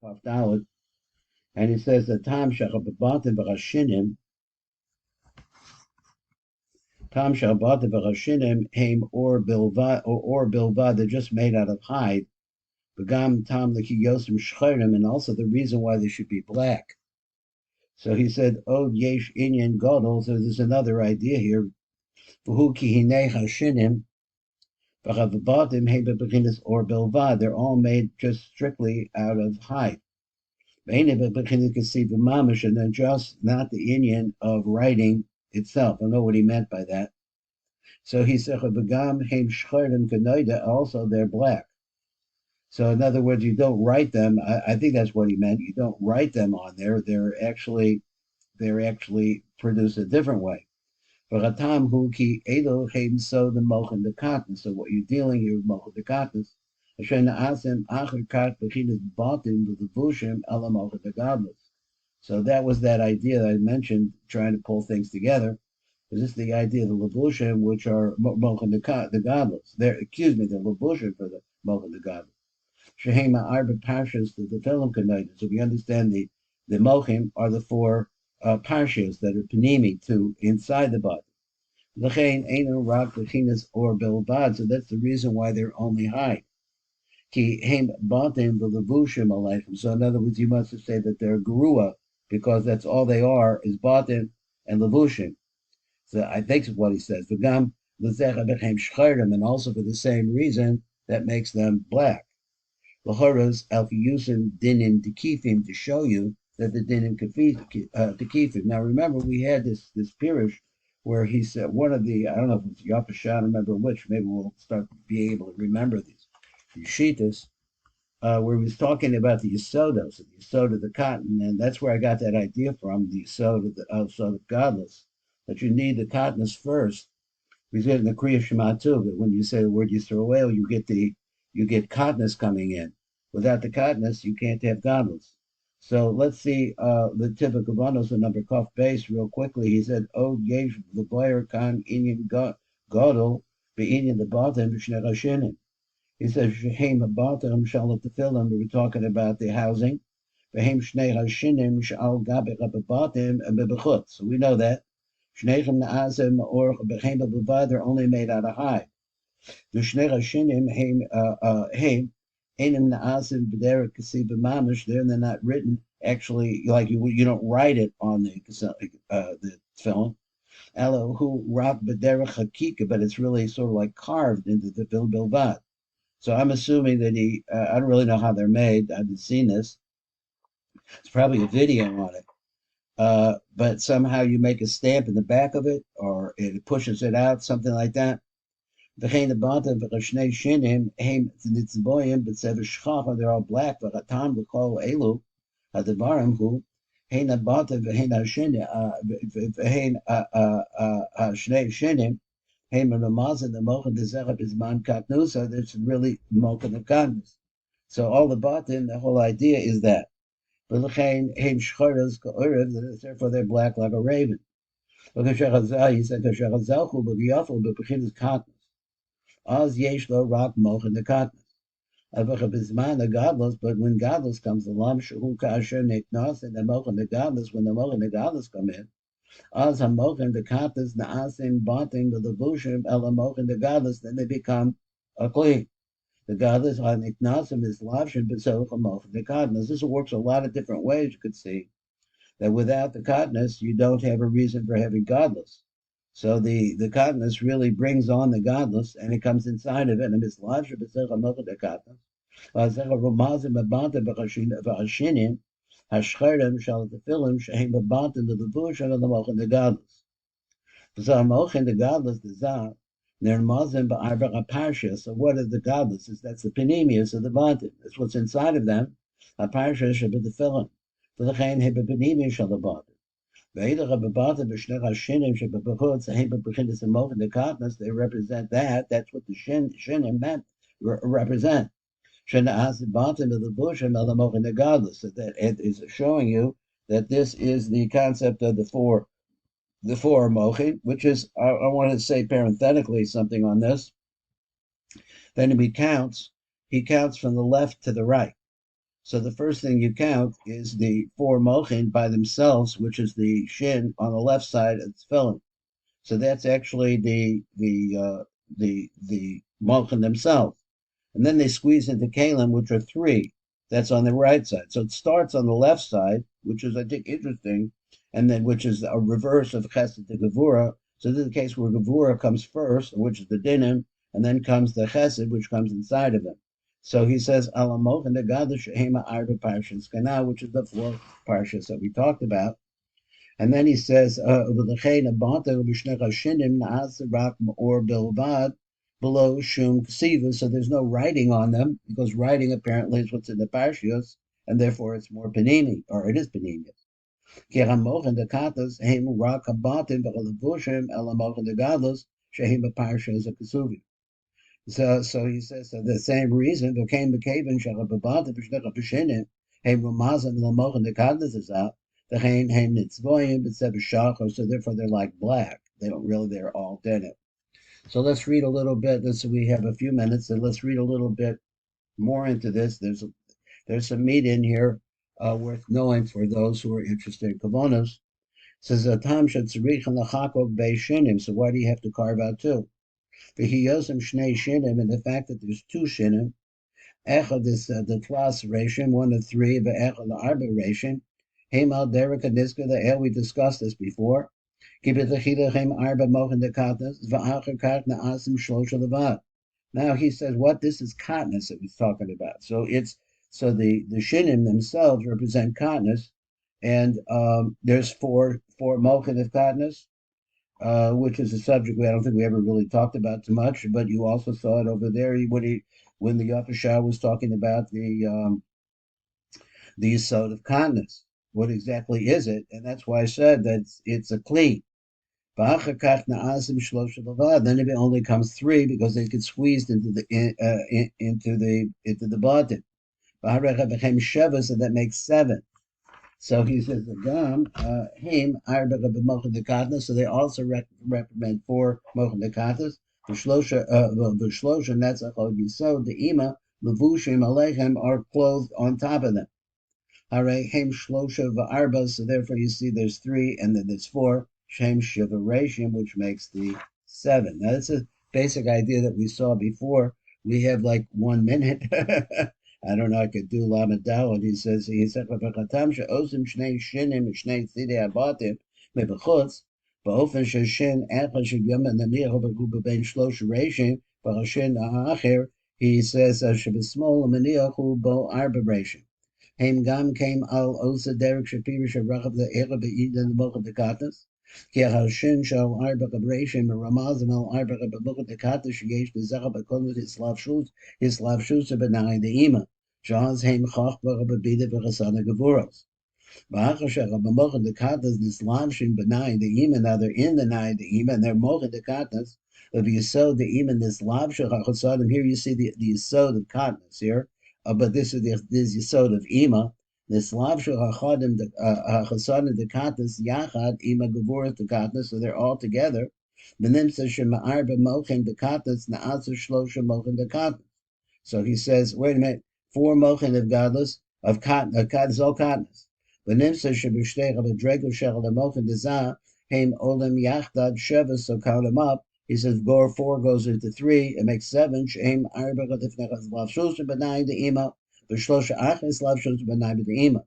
Kaf Dalet, and he says that Tam Shachabatim V'Chashinim, Tam Shachabatim V'Chashinim, Haim or Bilvad, they're just made out of hide. Begam Tam L'Kiyosim Shcherim, and also the reason why they should be black. So he said, Od Yesh Inyan Godel, so there's another idea here. V'hu Ki Hinei Hashinim, V'Chavabatim Haim Bebechinas or Bilvad, they're all made just strictly out of hide. And then just not the Indian of writing itself. I don't know what he meant by that. So he said, also they're black. So in other words, you don't write them. I think that's what he meant. You don't write them on there. They're actually produced a different way. So what you're dealing here with Mochen the Katnus. So that was that idea that I mentioned, trying to pull things together. Is this the idea of the levushim, which are Mochen the godless? The levushim for the Mochen the godless. Shehema arba parshas the Tefilling connected. So we understand the Mochim are the four parshas that are panimi to inside the body. L'chein einu rak lechinas or bilbad. So that's the reason why they're only hide. Ki heim batim v'levushim aleichem. So in other words, you must say that they're gerua, because that's all they are is batim and levushim. So I think that's what he says. V'gam l'zecha b'cheim shcherim, and also for the same reason that makes them black. L'choros alfiyusim dinim tekifim, to show you that the dinim tekifim. Now remember, we had this pirush where he said one of the, I don't know if it's Yapashah, I don't remember which. Maybe we'll start to be able to remember these Shitas, where he was talking about the Yisodos, the Yisod of the cotton, and that's where I got that idea from, the Yisod of godless, that you need the cottonus first. We said in the Kriya Shema too, that when you say the word Yisrael, you get cottonus coming in. Without the cottonus, you can't have godless. So let's see the typical bundles of number Kaf base real quickly. He said, "Oh, yesh l'goyer kan inyan gadol be'inyan the batim b'shnei rashinim." He says, "Shehem habatim shalat Tefillin." We were talking about the housing. Behem shnei hashinim shal gabe rababatim and bebechutz. So we know that shneichem naazim or behem bevad, they're only made out of hide. The shnei hashinim heim enim naazim b'derek kasi b'mamish. They're not written actually, like you don't write it on the Tefillin. Elo who rak b'derek hakika, but it's really sort of like carved into the bilvad. So I'm assuming that I don't really know how they're made. I haven't seen this. It's probably a video on it. But somehow you make a stamp in the back of it, or it pushes it out, something like that. They're all black, but Atam B'Kol Elu, Hadabarim Hu, Hein Abata V'Hein Shnei Shinim, the Mochen the Zerab is man Katnusa, that's really Mochen of Katnus. So all the batim, the whole idea is that. Therefore they're black like a raven. He said, Az yesh lo rak Mochen the Katnus. The godless, but when godless comes along, Shahu Kasher Niknas, and the Mochen the godless, when the Mochen the godless come in, as hamochen the katas naasim bating the levushim elamochen the godless, then they become a clean. The godless on iknasim is lavshin b'soch hamochen the godless. This works a lot of different ways. You could see that without the godless, you don't have a reason for having godless. So the godless really brings on the godless, and it comes inside of it, and it's lavshin b'soch hamochen the godless. Romazim abanta v'chashinim. Hashcherim shall Tefillin shehem babatim the levushim and the Mochen the godless. So Mochen the godless the zah they're mazim ba'arba parsha. So what are the godless? That's the panemius of the batim. That's what's inside of them. A parsha shall be the Tefillin. For the chayin heba panemius shall the batim. Ve'edach babatim b'shnei hashinim shall be bechutz heba b'chinas and Mochen the godless. They represent that. That's what the shinim meant represent. So that it is showing you that this is the concept of the four mochi, which is, I want to say parenthetically something on this. Then he counts from the left to the right. So the first thing you count is the four mochin by themselves, which is the shin on the left side of Tefillin. So that's actually the mochin themselves. And then they squeeze into kalim, which are three. That's on the right side. So it starts on the left side, which is, I think, interesting, and then which is a reverse of chesed to gevura. So this is the case where gevura comes first, which is the dinim, and then comes the chesed, which comes inside of them. So he says, Alamoch and the God Shehema Arba Parshas Kana, which is the four parshas that we talked about. And then he says, below shum ksiva, so there's no writing on them, because writing apparently is what's in the parshios, and therefore it's more panini, or it is panini. Keramoch and the katas, heim rak habatim, v'chalavushim, elamoch and the gadlos, shehim parshas a kasuvi. So he says, so the same reason, became the kaven, shalababatim, v'shnech ha-pishinim, heim ramazim, elamoch and the katas is out, so therefore they're like black. They don't really, they're all denim. So let's read a little bit. We have a few minutes, and let's read a little bit more into this. There's some meat in here worth knowing for those who are interested in kavonos. It says Tam Shatzrich and Lachakov Bei Shinim. So why do you have to carve out two? V'hiyosem Shnei Shinim, and the fact that there's two Shinim. Echad is the twas ration, one of three, v'echad the arba ration. Heimal Derek and Niska, the El, we discussed this before. Now he says, what? This is Katnus that he's talking about. So the Shinim themselves represent Katnus, and there's four mochin of Katnus, which is a subject I don't think we ever really talked about too much, but you also saw it over there when the Yafashah was talking about the Yisod of Katnus. What exactly is it? And that's why I said that it's a kli. Then it only comes three because they get squeezed into the bottom. So that makes seven. So he says the gam him arba. So they also recommend four mochin the shlosha, and that's a chod yisod. The ima levushim aleichem are clothed on top of them. ARI shlosha v'arba. So therefore you see there's three, and then there's four. Shem shiva rashim, which makes the seven. Now that's a basic idea that we saw before. We have like 1 minute. I don't know. I could do lamadal, and he said v'chatam she'osim shnei shinim shnei tzidei abatim mebechutz ba'ofen sheshin echad sheyom naniach b'gu b'bein shlosha rashim v'chashin ha'acher. He says shebesmol maniach hu bo arba rashim. Haim gam came al osa derek shapirish rachav the era be'id and the book of the katas. Ki ha'shin shal arba kabrashim ramazim al arba kabuch the katas sheyesh bezacha b'kolot his lav shus benai the ima. Shahaz haim chach b'rababida b'chasana gevuros. B'achashach b'moch the katas this lav shim benai the ima. Now they're in the nai the ima and they're moch the katas. If you saw the ima this lav shach chasadim, here you see the yisod of katnas here. But this is Yisod of Ima. This Lav Shel Hachadim Hachasadim the Katnas Yachad Ima Gevurat the Katnas. So they're all together. Benimsa Shema'ar b'Mochin the Katnas Na'aser Shlosha Mochin the Katnas. So he says, wait a minute, four Mochin of Godless of Katnas all Katnas. Benimsa Shebishtei Rabadrego Shel the Mochin the Zah Haim Olam Yachdad Sheva. So count them up. He says, four goes into three, it makes seven. She'em arba gatifnechas lav shosha b'nai the ima, v'shlosha achis lav shosha b'nai the ima.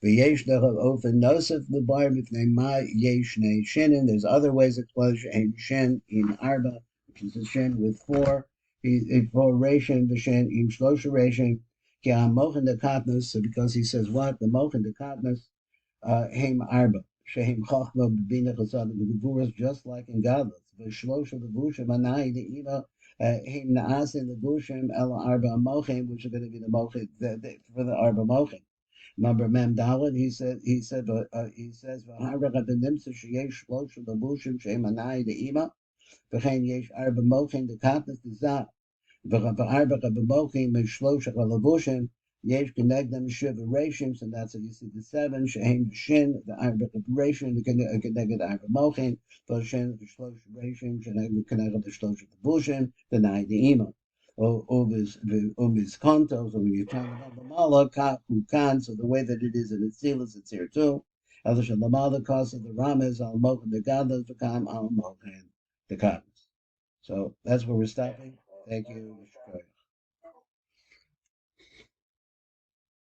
V'yesh lechav ofen nosef l'bar b'fnei ma yesh nei shinin. There's other ways of explaining she'em shin in arba, which is a shin with four. Four ration v'shin im shlosha ration. Ki ha'mochin the katnos. So because he says what? The mochin the katnos, heim arba. She'em chachma b'bina chasad b'gevuras, just like in Gadlus. V'shlosha levushim anai the ima him naasin levushim el arba mochim, which are going to be the mochim for the arba mochim. Remember Mem Dalet? He says v'harach benimsa sheyesh shlosha levushim sheim anai the ima v'chein yesh arba mochim the katnas the zah v'harach b'mochim v'shlosha levushim yesh connect them shiva rashim. And that's how you see the seven sheim shin the arba ration the connected arba mochim. The Shin, the Shlosh Rashim, the Shlosh Bushim, the Nai the Ima. umis konto. So when you're talking about lamala ukan, so the way that it is in Atzilus, it's here too. Elisha lamala cause of the rames al mochen the gadlus become al mochen the gadlus. So that's where we're stopping. Thank you.